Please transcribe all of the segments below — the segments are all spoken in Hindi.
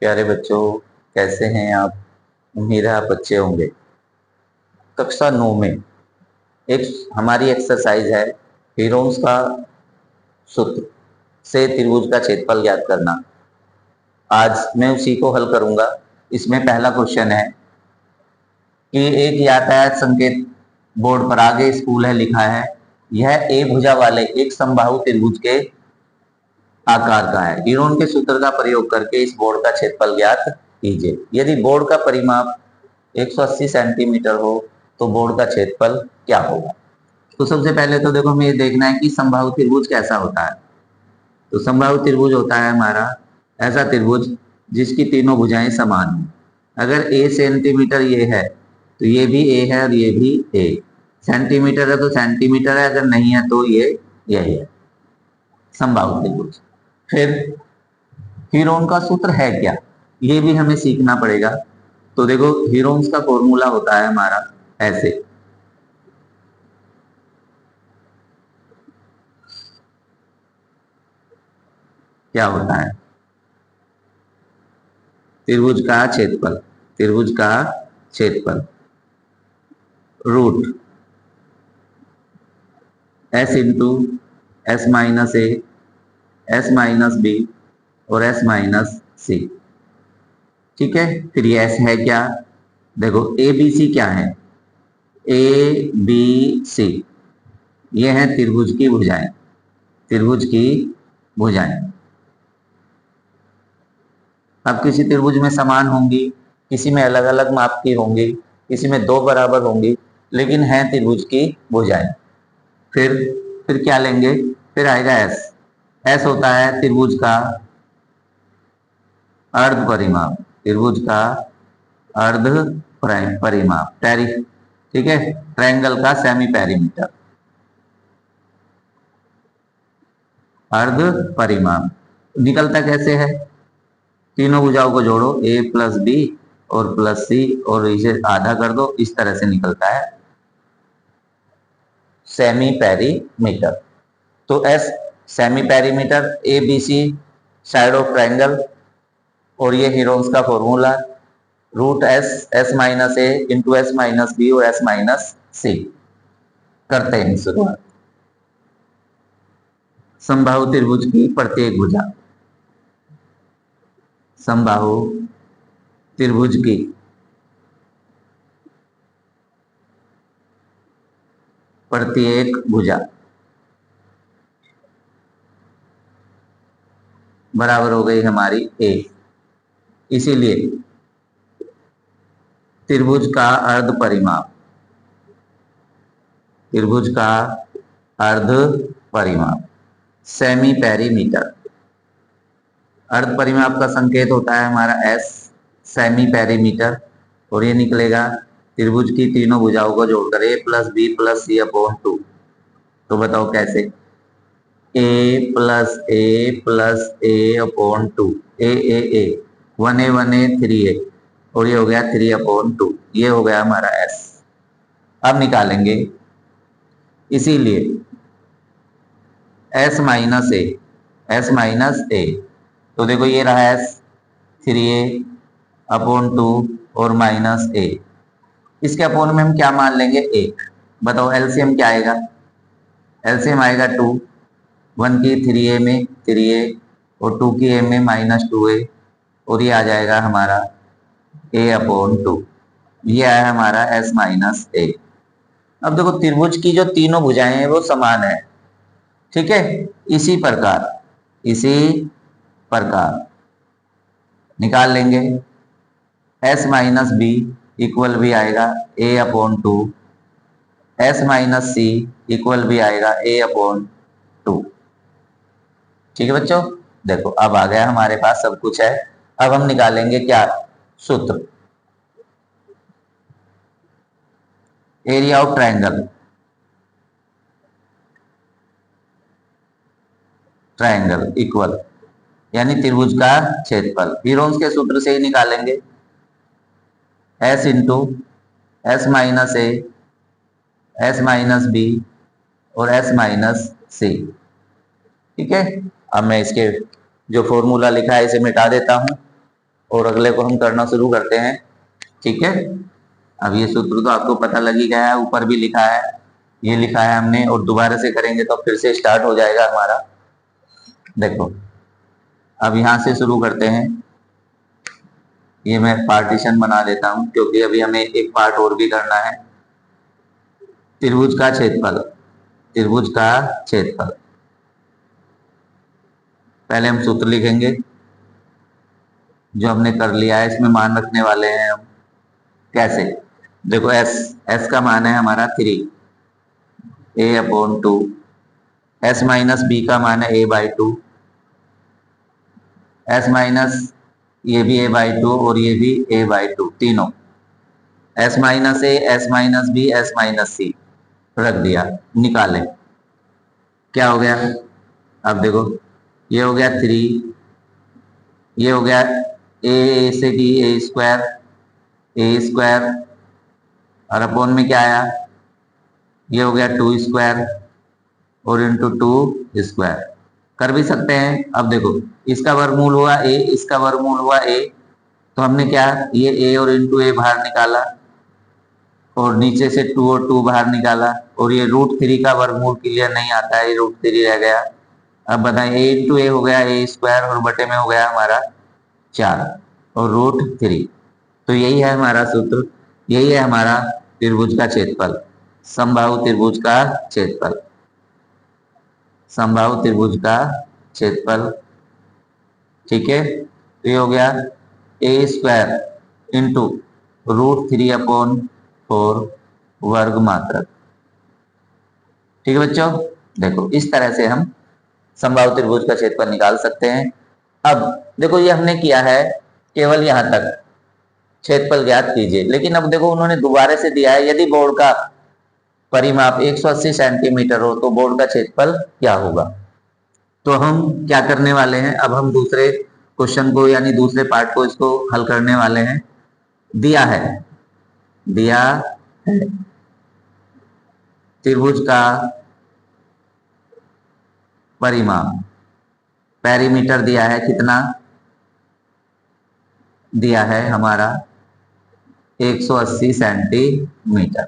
प्यारे बच्चों, कैसे हैं आप? उम्मीद है आप अच्छे होंगे। कक्षा 9 में एक हमारी एक्सरसाइज है हीरोन्स का सूत्र से त्रिभुज का क्षेत्रफल ज्ञात करना। आज मैं उसी को हल करूंगा। इसमें पहला क्वेश्चन है कि एक यातायात संकेत बोर्ड पर आगे स्कूल है लिखा है, यह ए भुजा वाले एक समबाहु त्रिभुज के आकार का है। हीरोन के सूत्र का प्रयोग करके इस बोर्ड का क्षेत्रफल ज्ञात कीजिए। यदि बोर्ड का परिमाप 180 सेंटीमीटर हो तो बोर्ड का क्षेत्रफल क्या होगा? तो सबसे पहले तो देखो हमें ये देखना है कि समबाहु त्रिभुज कैसा होता है। तो समबाहु त्रिभुज होता है हमारा ऐसा त्रिभुज जिसकी तीनों भुजाएं समान हैं। अगर ए सेंटीमीटर ये है तो ये भी ए है और ये भी ए। सेंटीमीटर है तो सेंटीमीटर है, अगर नहीं है तो ये यही है समबाहु त्रिभुज। फिर हीरोन का सूत्र है क्या, ये भी हमें सीखना पड़ेगा। तो देखो हीरोन्स का फॉर्मूला होता है हमारा ऐसे, क्या होता है? त्रिभुज का क्षेत्रफल, त्रिभुज का क्षेत्रफल root S into S minus A, S minus B और एस माइनस सी। ठीक है, फिर ये एस है क्या? देखो ए बी सी क्या है? ए बी सी ये है त्रिभुज की भुजाएं, त्रिभुज की भुजाएं। अब किसी त्रिभुज में समान होंगी, किसी में अलग अलग माप की होंगी, किसी में दो बराबर होंगी, लेकिन है त्रिभुज की भुजाएं। फिर क्या लेंगे? फिर आएगा एस। एस होता है त्रिभुज का अर्ध परिमाप, त्रिभुज का अर्ध परिमाप टेरी। ठीक है, ट्रायंगल का सेमी पेरीमीटर, अर्ध परिमाप। निकलता कैसे है? तीनों भुजाओं को जोड़ो, ए प्लस बी और प्लस सी और इसे आधा कर दो, इस तरह से निकलता है सेमी पेरीमीटर। तो S semi perimeter, A B C side of triangle, और ये हीरोन्स का formula root S, S minus A into S minus B और एस माइनस सी। करते हैं शुरुआत। समबाहु त्रिभुज की प्रत्येक भुजा, समबाहु त्रिभुज की प्रत्येक भुजा बराबर हो गई हमारी ए। इसीलिए त्रिभुज का अर्ध परिमाप, त्रिभुज का अर्ध परिमाप सेमी पेरीमीटर। अर्ध परिमाप का संकेत होता है हमारा एस, सेमी पेरीमीटर, और ये निकलेगा त्रिभुज की तीनों भुजाओं को जोड़कर ए प्लस बी प्लस सी अपॉन 2। तो बताओ कैसे? ए प्लस ए अपॉन 2, ए 1 ए 3 ए, और ये हो गया 3 अपॉन 2। ये हो गया हमारा एस। अब निकालेंगे, इसीलिए S minus A, S minus ए। तो देखो ये रहा एस 3a अपॉन 2 और माइनस ए। इसके अपोन में हम क्या मान लेंगे? एक। बताओ एलसीएम क्या आएगा? एलसीएम आएगा 2, 1 की 3a में 3a और 2 की a में माइनस 2a, और ये आ जाएगा हमारा a अपॉन 2। ये आया हमारा s माइनस a। अब देखो त्रिभुज की जो तीनों भुजाएं हैं वो समान है। ठीक है, इसी प्रकार निकाल लेंगे। s माइनस बी इक्वल भी आएगा a upon 2, s minus C equal भी आएगा a अपॉन 2। ठीक है बच्चों, देखो अब आ गया हमारे पास सब कुछ है। अब हम निकालेंगे क्या? सूत्र, area of triangle, triangle equal यानी त्रिभुज का क्षेत्रफल। हीरोन्स के सूत्र से ही निकालेंगे, s into S minus A, S minus B और एस माइनस सी। ठीक है, अब मैं इसके जो फॉर्मूला लिखा है इसे मिटा देता हूं। और अगले को हम करना शुरू करते हैं। ठीक है, अब ये सूत्र तो आपको पता लग ही गया है, ऊपर भी लिखा है, ये लिखा है हमने, और दोबारा से करेंगे तो फिर से स्टार्ट हो जाएगा हमारा। देखो अब यहां से शुरू करते हैं। ये मैं पार्टीशन बना देता हूं क्योंकि अभी हमें एक पार्ट और भी करना है। त्रिभुज का क्षेत्रफल, त्रिभुज का क्षेत्रफल, पहले हम सूत्र लिखेंगे जो हमने कर लिया है, इसमें मान रखने वाले हैं हम। कैसे? देखो एस का मान है हमारा 3 a/2, एस माइनस बी का मान है a/2, एस माइनस ये भी a/2 और ये भी a/2, तीनों S minus A, S minus B, S minus C रख दिया, निकालें क्या हो गया। अब देखो ये हो गया 3, ये हो गया ए से डी ए स्क्वायर और अपोन में क्या आया, ये हो गया 2 स्क्वायर और इंटू 2 स्क्वायर। कर भी सकते हैं। अब देखो इसका वर्गमूल हुआ ए, इसका वर्गमूल हुआ ए, तो हमने क्या, ये ए और इंटू ए बाहर निकाला और नीचे से 2 और 2 बाहर निकाला, और ये √3 का वर्गमूल क्लियर नहीं आता है, ये √3 रह गया। अब बताएं, ए इंटू ए हो गया ए स्क्वायर और बटे में हो गया हमारा 4 और √3। तो यही है हमारा सूत्र, यही है हमारा त्रिभुज का क्षेत्रफल, समबाहु त्रिभुज का क्षेत्रफल, समबाहु त्रिभुज का क्षेत्रफल। ठीक है, तो ये हो गया ए स्क्वायर इंटू √3/4 वर्ग मात्रक। ठीक है बच्चों, देखो इस तरह से हम समबाहु त्रिभुज का क्षेत्रफल निकाल सकते हैं। अब देखो ये हमने किया है केवल यहां तक, क्षेत्रफल ज्ञात कीजिए, लेकिन अब देखो उन्होंने दोबारा से दिया है, यदि बोर्ड का परिमाप 180 सेंटीमीटर हो तो बोर्ड का क्षेत्रफल क्या होगा। तो हम क्या करने वाले हैं, अब हम दूसरे क्वेश्चन को यानी दूसरे पार्ट को इसको हल करने वाले हैं। दिया है त्रिभुज का परिमाप, पेरीमीटर दिया है, कितना दिया है हमारा 180 सेंटीमीटर।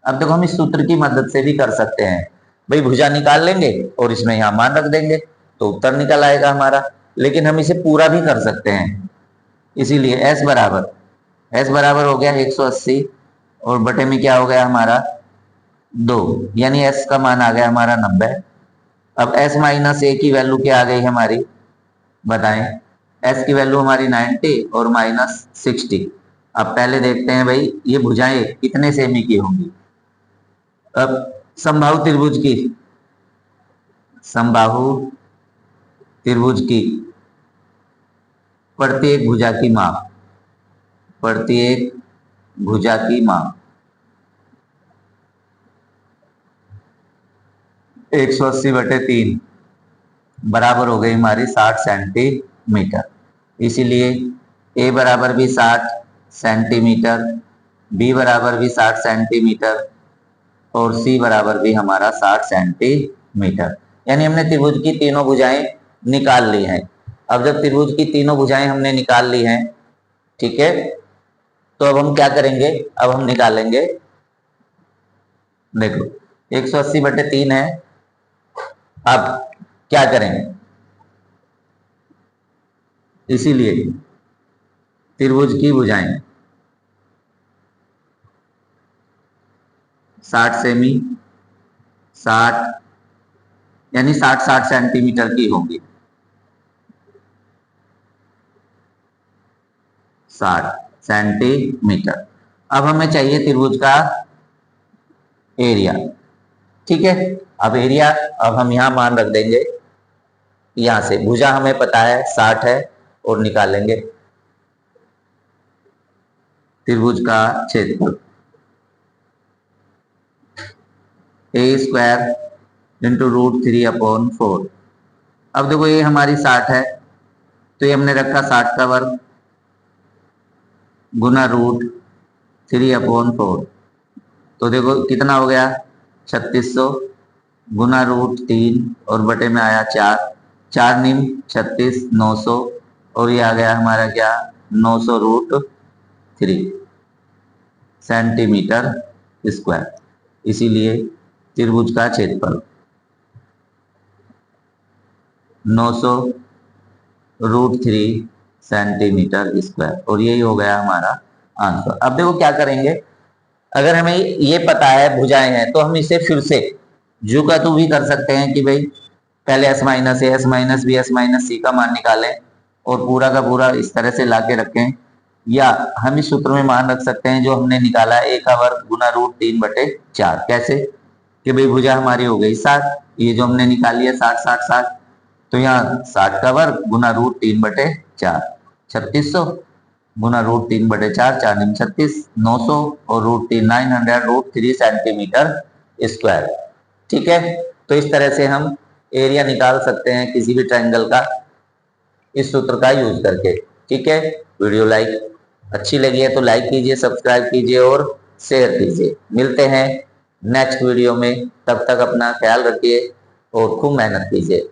अब देखो हम इस सूत्र की मदद से भी कर सकते हैं, भाई भुजा निकाल लेंगे और इसमें यहां मान रख देंगे तो उत्तर निकल आएगा हमारा, लेकिन हम इसे पूरा भी कर सकते हैं। इसीलिए S बराबर हो गया 180 और बटे में क्या हो गया हमारा 2, यानी S का मान आ गया हमारा 90। अब S माइनस ए की वैल्यू क्या आ गई हमारी, बताएं। S की वैल्यू हमारी 90 और माइनस 60। अब पहले देखते हैं भाई ये भुजाएं कितने सेमी की होंगी। अब समबाहु त्रिभुज की, समबाहु त्रिभुज की प्रत्येक भुजा की माप, प्रत्येक भुजा की माप 180/3 बराबर हो गई हमारी 60 सेंटीमीटर। इसीलिए A बराबर भी 60 सेंटीमीटर, B बराबर भी 60 सेंटीमीटर और C बराबर भी हमारा 60 सेंटीमीटर। यानी हमने त्रिभुज की तीनों भुजाएं निकाल ली हैं। अब जब त्रिभुज की तीनों भुजाएं हमने निकाल ली हैं, ठीक है, तो अब हम क्या करेंगे, अब हम निकालेंगे, देखो 180/3 है। अब क्या करेंगे, इसीलिए त्रिभुज की भुजाएं 60 सेमी, 60 यानी 60 सेंटीमीटर की होंगी, 60 सेंटीमीटर। अब हमें चाहिए त्रिभुज का एरिया। ठीक है, अब एरिया, अब हम यहां मान रख देंगे, यहां से भुजा हमें पता है 60 है और निकालेंगे त्रिभुज का क्षेत्रफल ए स्क्वायर इंटू √3/4। अब देखो ये हमारी 60 है तो ये हमने रखा 60 का वर्ग गुना √3/4, तो देखो कितना हो गया 3600 गुना √3 और बटे में आया 4, 4 निम 36, 900 और ये आ गया हमारा क्या 900√3 सेंटीमीटर स्क्वायर। इसीलिए त्रिभुज का क्षेत्रफल 900√3 सेंटीमीटर स्क्वायर, और यही हो गया हमारा आंसर। अब देखो क्या करेंगे, अगर हमें ये पता है भुजाएं हैं तो हम इसे फिर से जू का तू भी कर सकते हैं कि भाई पहले s minus A, s minus B, s minus C का मान निकालें और पूरा का पूरा इस तरह से लाके रखें, या हम इस सूत्र में मान रख सकते हैं जो हमने निकाला है a का वर्ग गुना √3/4। कैसे कि भाई भुजा हमारी हो गई 60, ये जो हमने निकाली है 60 60 60, तो यहाँ 60 का वर्ग गुना √3/4 3600 गुना √3/4, 4 9 36, 900 और √3 900√3 सेंटीमीटर स्क्वायर। ठीक है, तो इस तरह से हम एरिया निकाल सकते हैं किसी भी ट्रायंगल का इस सूत्र का यूज करके। ठीक है, वीडियो अच्छी लगी है तो लाइक कीजिए, सब्सक्राइब कीजिए और शेयर कीजिए। मिलते हैं नेक्स्ट वीडियो में, तब तक अपना ख्याल रखिए और खूब मेहनत कीजिए।